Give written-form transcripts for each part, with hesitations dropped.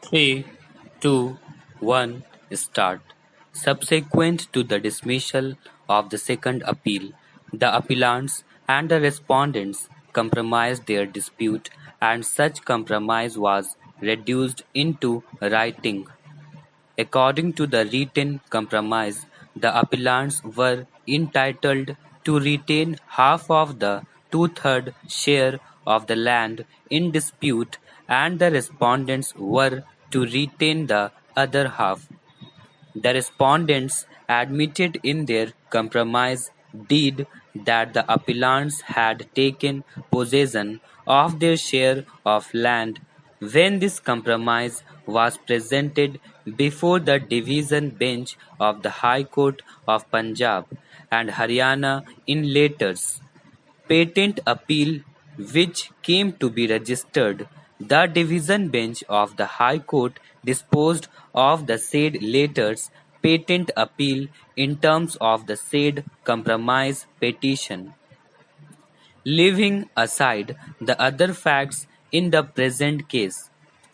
Three, two, one, start. Subsequent to the dismissal of the second appeal, the appellants and the respondents compromised their dispute, and such compromise was reduced into writing. According to the written compromise, the appellants were entitled to retain half of the two-thirds share of the land in dispute, and the respondents were to retain the other half. The respondents admitted in their compromise deed that the appellants had taken possession of their share of land. When this compromise was presented before the division bench of the High Court of Punjab and Haryana in letters patent appeal which came to be registered, the division bench of the High Court disposed of the said letters patent appeal in terms of the said compromise petition. Leaving aside the other facts in the present case,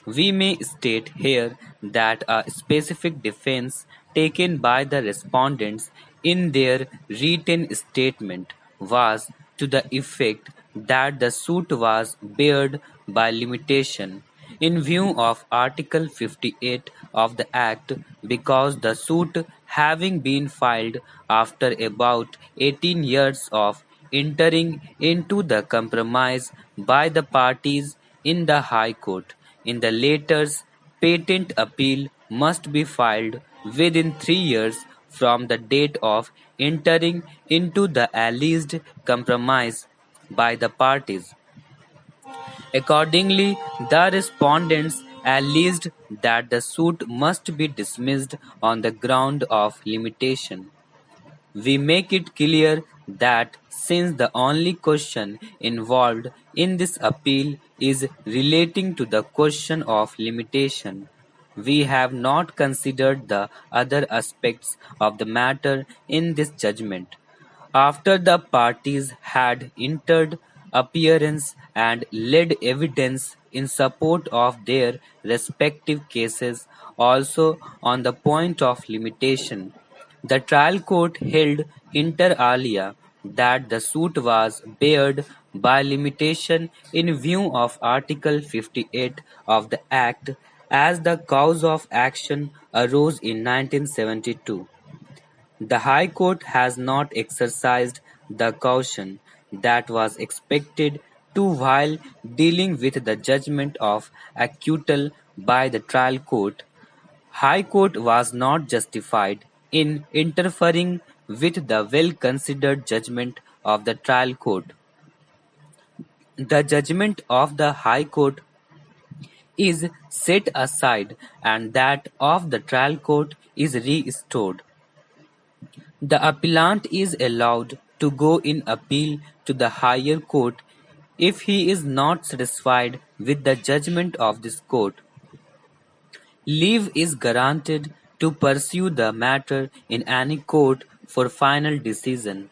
we may state here that a specific defense taken by the respondents in their written statement was to the effect that the suit was barred by limitation in view of Article 58 of the Act because the suit having been filed after about 18 years of entering into the compromise by the parties in the High Court. In the latter's patent appeal must be filed within 3 years from the date of entering into the alleged compromise by the parties. Accordingly, the respondents alleged that the suit must be dismissed on the ground of limitation. We make it clear that since the only question involved in this appeal is relating to the question of limitation, we have not considered the other aspects of the matter in this judgment. After the parties had entered appearance and led evidence in support of their respective cases also on the point of limitation, the trial court held inter alia that the suit was barred by limitation in view of Article 58 of the Act as the cause of action arose in 1972. The High Court has not exercised the caution that was expected to while dealing with the judgment of acquittal by the trial court. High Court was not justified in interfering with the well-considered judgment of the trial court. The judgment of the High Court is set aside and that of the trial court is restored. The appellant is allowed to go in appeal to the higher court if he is not satisfied with the judgment of this court. Leave is granted to pursue the matter in any court for final decision.